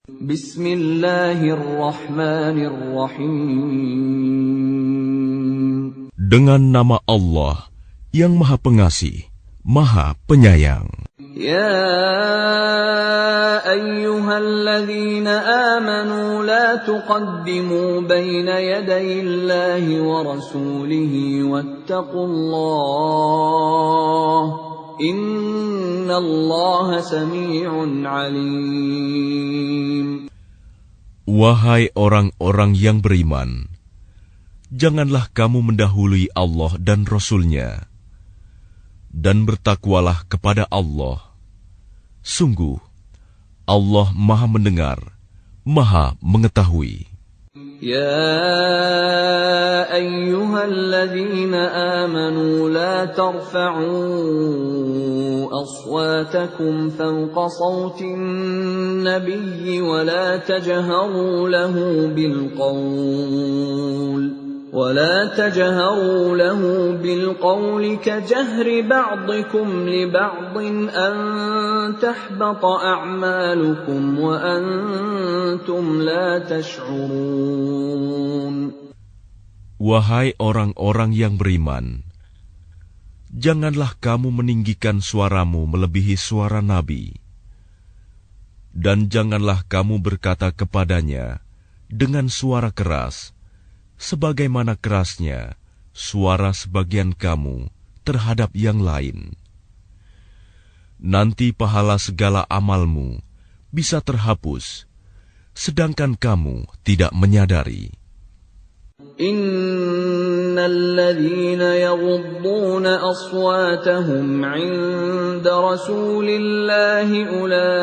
Bismillahirrahmanirrahim. Dengan nama Allah yang Maha Pengasih, Maha Penyayang. Ya ayyuhalladzina amanu la tuqaddimu baina yadayillahi wa rasulihi wattaqullah. Innallaha sami'un alim. Wahai orang-orang yang beriman, janganlah kamu mendahului Allah dan Rasul-Nya, dan bertakwalah kepada Allah. Sungguh, Allah Maha Mendengar, Maha Mengetahui. Ya ayyuhalladzina amanu la tarfa'u aswatakum fawqa sawtin nabiyyi wa la tajharu lahu بالقول كجهر بعضكم لبعض أن تحبط أعمالكم وأنتم لا تشعرون. Wahai orang-orang yang beriman, janganlah kamu meninggikan suaramu melebihi suara Nabi, dan janganlah kamu berkata kepadanya dengan suara keras, sebagaimana kerasnya suara sebagian kamu terhadap yang lain. Nanti pahala segala amalmu bisa terhapus, sedangkan kamu tidak menyadari. Innalladzina yaghudduna aswatahum 'inda rasulillahi ulaika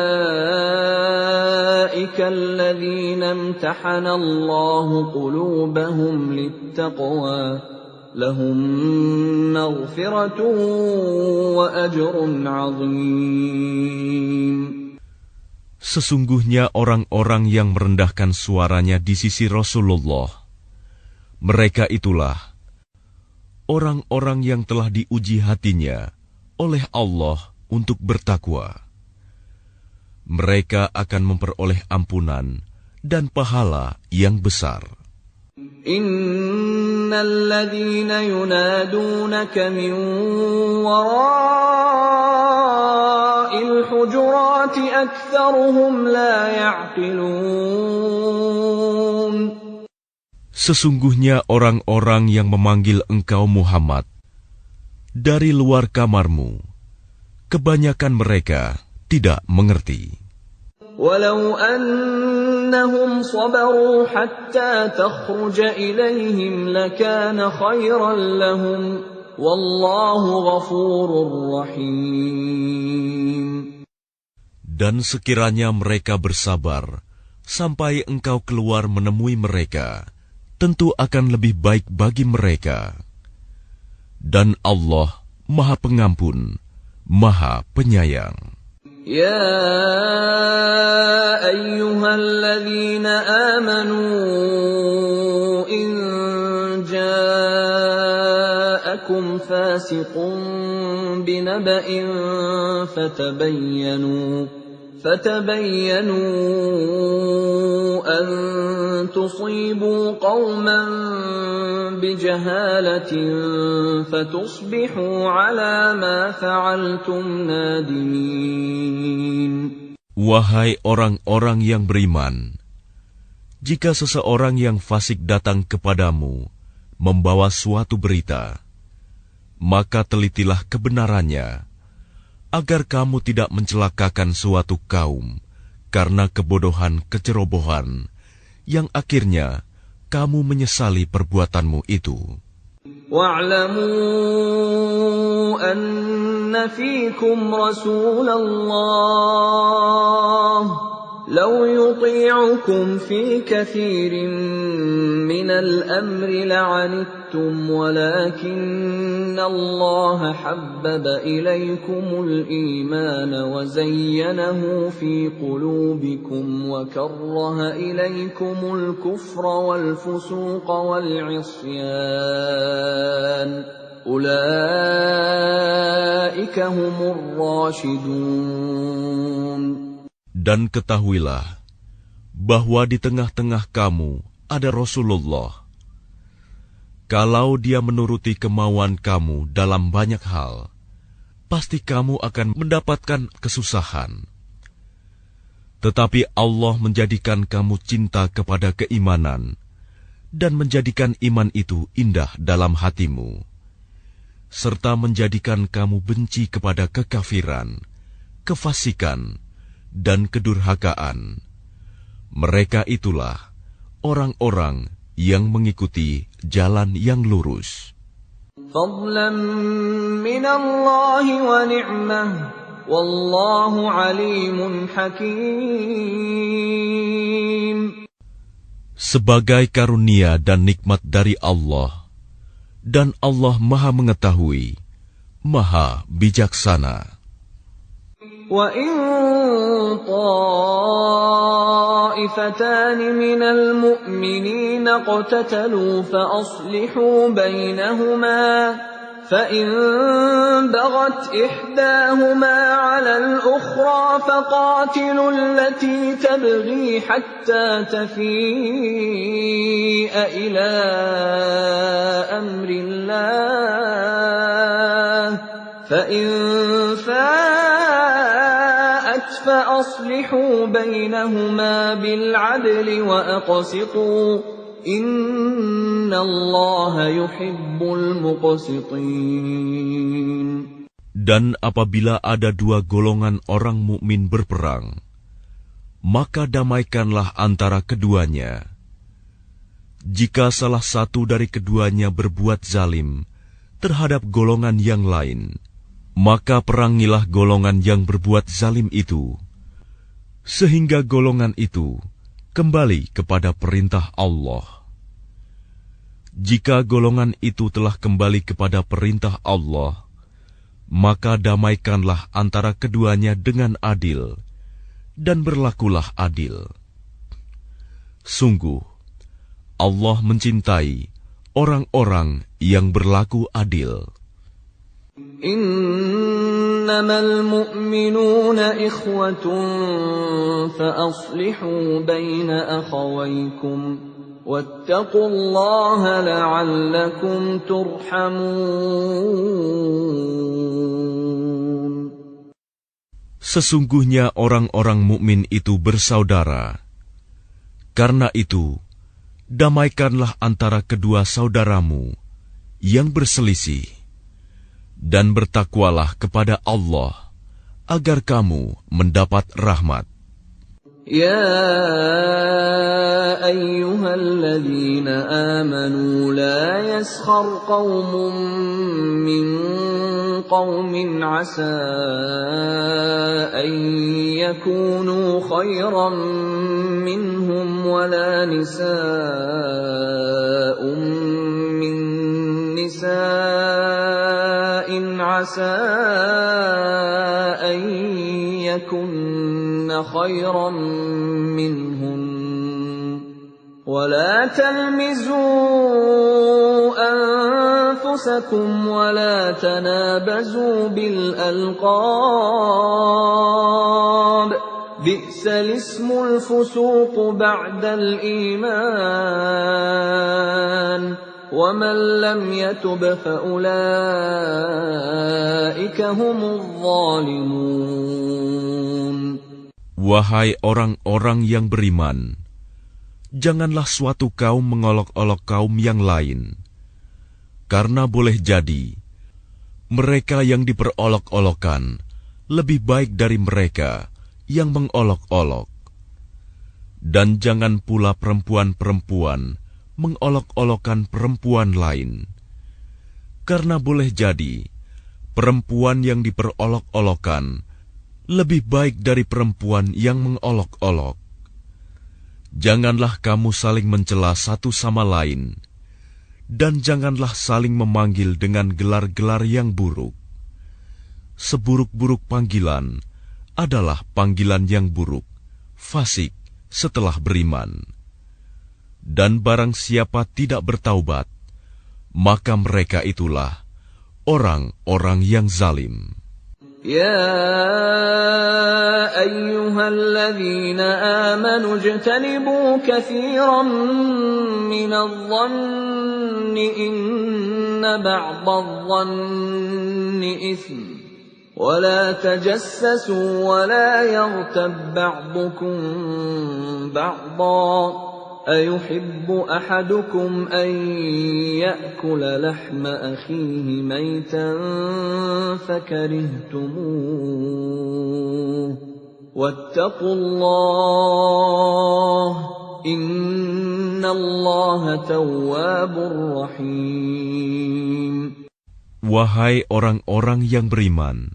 alladzina imtahana Allahu qulubahum littaqwa lahum maghfiratun wa ajrun 'azim. Sesungguhnya orang-orang yang merendahkan suaranya di sisi Rasulullah, mereka itulah orang-orang yang telah diuji hatinya oleh Allah untuk bertakwa. Mereka akan memperoleh ampunan dan pahala yang besar. Innalladzina yunadunaka min wara'il hujurati aktsaruhum la ya'qilun. Sesungguhnya orang-orang yang memanggil engkau Muhammad dari luar kamarmu, kebanyakan mereka tidak mengerti. Walau annahum sabaru hatta takhruja ilaihim lakana khairan lahum wallahu ghafurur rahim. Dan sekiranya mereka bersabar sampai engkau keluar menemui mereka, tentu akan lebih baik bagi mereka. Dan Allah Maha Pengampun, Maha Penyayang. Ya ayyuhalladzina amanu in ja'akum fasiqun binaba'in فتبينوا أن تصيبوا قوما بجهالة فتصبحوا على ما فعلتم نادمين. Wahai orang-orang yang beriman, jika seseorang yang fasik datang kepadamu membawa suatu berita, maka telitilah kebenarannya, agar kamu tidak mencelakakan suatu kaum karena kebodohan kecerobohan, yang akhirnya kamu menyesali perbuatanmu itu. Wa'lamu anna fiikum Rasulullah لو يطيعكم في كثير من الأمر لعنتم ولكن الله حبب إليكم الإيمان وزينه في قلوبكم وكره إليكم الكفر والفسوق والعصيان أولئك هم الراشدون. Dan ketahuilah, bahwa di tengah-tengah kamu ada Rasulullah. Kalau dia menuruti kemauan kamu dalam banyak hal, pasti kamu akan mendapatkan kesusahan. Tetapi Allah menjadikan kamu cinta kepada keimanan dan menjadikan iman itu indah dalam hatimu, serta menjadikan kamu benci kepada kekafiran, kefasikan, dan kedurhakaan. Mereka itulah orang-orang yang mengikuti jalan yang lurus. Fadlan minallahi wa ni'mah, wallahu alimun hakim. Sebagai karunia dan nikmat dari Allah, dan Allah Maha Mengetahui, Maha Bijaksana. وَإِن طَائِفَتَانِ مِنَ الْمُؤْمِنِينَ اقْتَتَلُوا فَأَصْلِحُوا بَيْنَهُمَا فَإِن بَغَتْ إِحْدَاهُمَا عَلَى الْأُخْرَى فَقَاتِلُوا الَّتِي تَبْغِي حَتَّى تَفِيءَ إِلَى أَمْرِ اللَّهِ فَإِن فَأَصْلِحُوا بَيْنَهُمَا بِالْعَدْلِ وَأَقْسِطُوا إِنَّ اللَّهَ يُحِبُّ الْمُقْسِطِينَ. Dan apabila ada dua golongan orang mukmin berperang, maka damaikanlah antara keduanya. Jika salah satu dari keduanya berbuat zalim terhadap golongan yang lain, maka perangilah golongan yang berbuat zalim itu, sehingga golongan itu kembali kepada perintah Allah. Jika golongan itu telah kembali kepada perintah Allah, maka damaikanlah antara keduanya dengan adil, dan berlakulah adil. Sungguh, Allah mencintai orang-orang yang berlaku adil. Innamal mu'minuna ikhwatun fa'aslihu baina akhawaykum wattaqullaha la'allakum turhamun. Sesungguhnya orang-orang mukmin itu bersaudara. Karena itu, damaikanlah antara kedua saudaramu yang berselisih, dan bertakwalah kepada Allah agar kamu mendapat rahmat. Ya ayyuhalladzina amanu la yaskhar qaumun min qaumin asa an yakunu khairan minhum wala nisaa'un min nisa'in asa an yakunna khairan minhun ولا تلمزوا أنفسكم ولا تنابزوا بالألقاب بئس الاسم الفسوق بعد الإيمان ومن لم يتب فأولئك هم الظالمون. Wahai orang-orang yang beriman, janganlah suatu kaum mengolok-olok kaum yang lain, karena boleh jadi mereka yang diperolok-olokan lebih baik dari mereka yang mengolok-olok. Dan jangan pula perempuan-perempuan mengolok-olokan perempuan lain, karena boleh jadi perempuan yang diperolok-olokan lebih baik dari perempuan yang mengolok-olok. Janganlah kamu saling mencela satu sama lain, dan janganlah saling memanggil dengan gelar-gelar yang buruk. Seburuk-buruk panggilan adalah panggilan yang buruk, fasik setelah beriman. Dan barang siapa tidak bertaubat, maka mereka itulah orang-orang yang zalim. يا أيها الذين آمنوا اجتنبوا كثيرا من الظن إن بعض الظن إثم ولا تجسسوا ولا يغتب بعضكم بعضا أيحب أحدكم أن يأكل لحم أخيه ميتا فكرهتموه واتقوا الله إن الله تواب رحيم. Wahai orang-orang yang beriman,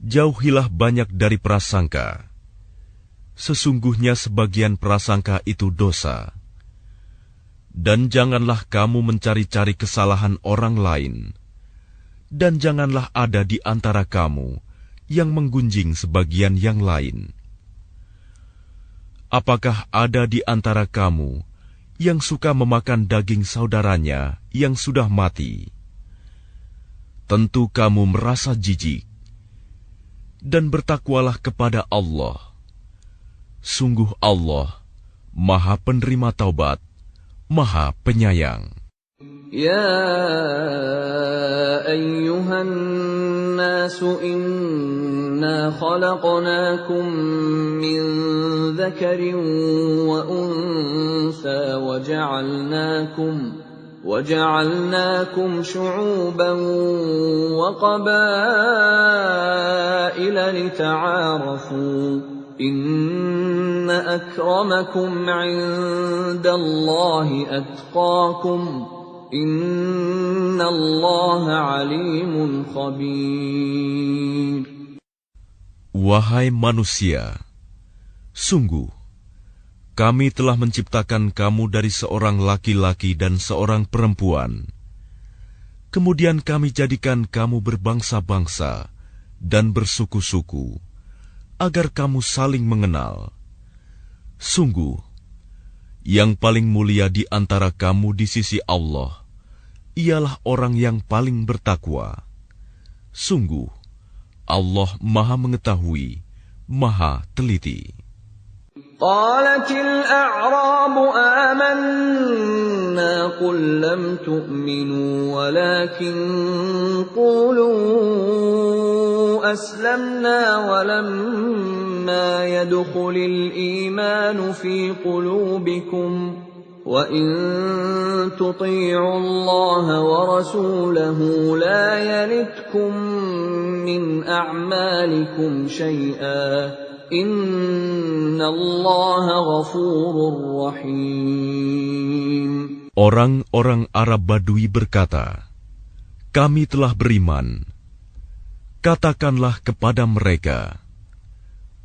jauhilah banyak dari prasangka. Sesungguhnya sebagian prasangka itu dosa. Dan janganlah kamu mencari-cari kesalahan orang lain. Dan janganlah ada di antara kamu yang menggunjing sebagian yang lain. Apakah ada di antara kamu yang suka memakan daging saudaranya yang sudah mati? Tentu kamu merasa jijik. Dan bertakwalah kepada Allah. Sungguh Allah, Maha Penerima Taubat, Maha Penyayang. Ya ayyuhan nasu inna khalaqnakum min dzakarin wa unsa وجعلناكم شعوبا وقبائل لتعارفوا إن أكرمكم عند الله أتقاكم إن الله عليم خبير. Wahai manusia, sungguh kami telah menciptakan kamu dari seorang laki-laki dan seorang perempuan. Kemudian kami jadikan kamu berbangsa-bangsa dan bersuku-suku, agar kamu saling mengenal. Sungguh, yang paling mulia di antara kamu di sisi Allah, ialah orang yang paling bertakwa. Sungguh, Allah Maha Mengetahui, Maha Teliti. قالت الأعراب آمنا قل لم تؤمنوا ولكن قولوا أسلمنا ولما يدخل الإيمان في قلوبكم وإن تطيعوا الله ورسوله لا يلتكم من أعمالكم شيئا Inna Allah ghafurur rahim. Orang-orang Arab Badui berkata, kami telah beriman. Katakanlah kepada mereka,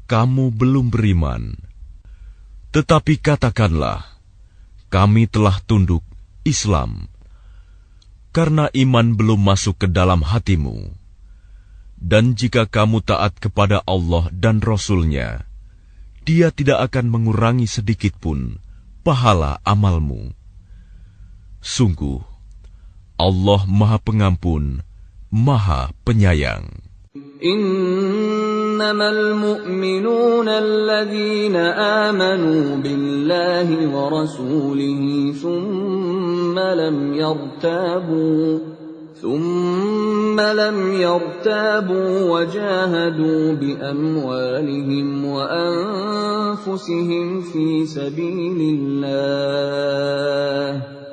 kamu belum beriman. Tetapi katakanlah, kami telah tunduk Islam, karena iman belum masuk ke dalam hatimu. Dan jika kamu taat kepada Allah dan Rasul-Nya, Dia tidak akan mengurangi sedikitpun pahala amalmu. Sungguh, Allah Maha Pengampun, Maha Penyayang. Innamal mu'minuna alladhina amanu billahi wa rasulihi thumma lam yartabu wajahadu biamwalihim wa anfusihim fi sabilillah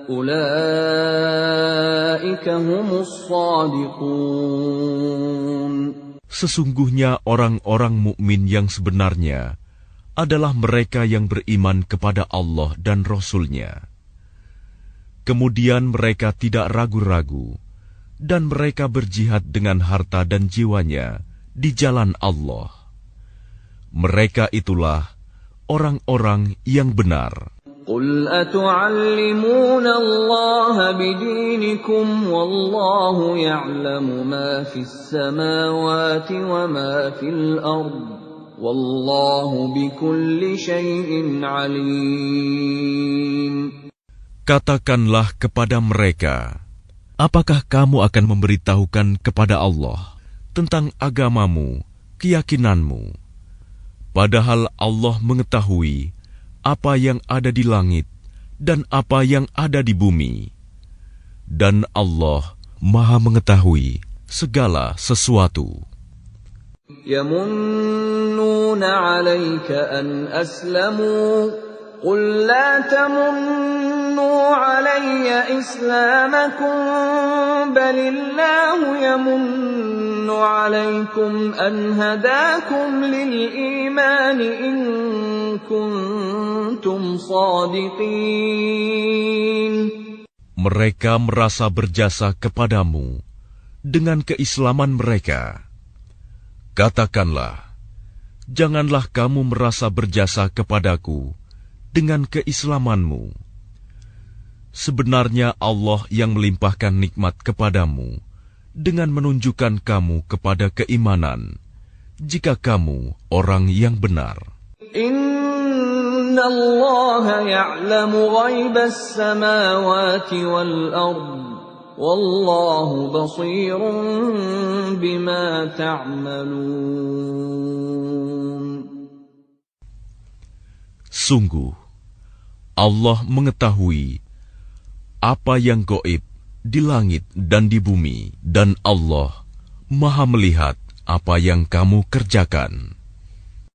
ulaika humus shadiqun. Sesungguhnya orang-orang mukmin yang sebenarnya adalah mereka yang beriman kepada Allah dan Rasul-Nya. Kemudian mereka tidak ragu-ragu dan mereka berjihad dengan harta dan jiwanya di jalan Allah. Mereka itulah orang-orang yang benar. Qul atu'allimuna Allah bidinikum wallahu ya'lamu ma fis samawati wa ma fil ard wallahu bikulli syai'in alim. Katakanlah kepada mereka, apakah kamu akan memberitahukan kepada Allah tentang agamamu, keyakinanmu. Padahal Allah mengetahui apa yang ada di langit dan apa yang ada di bumi. Dan Allah Maha mengetahui segala sesuatu. Yamunnuna 'alaika an aslamu qul la tamunnu 'alayya islamakum balillahu yamunnu 'alaykum an hadakum lil iman in kuntum shadiqin. Mereka merasa berjasa kepadamu dengan keislaman mereka. Katakanlah, janganlah kamu merasa berjasa kepadaku dengan keislamanmu. Sebenarnya Allah yang melimpahkan nikmat kepadamu dengan menunjukkan kamu kepada keimanan, jika kamu orang yang benar. Inna Allah ya'lamu ghaibas samawati wal ardh. Wallahu basirun bima ta'malun. Sungguh, Allah mengetahui apa yang gaib di langit dan di bumi, dan Allah Maha melihat apa yang kamu kerjakan.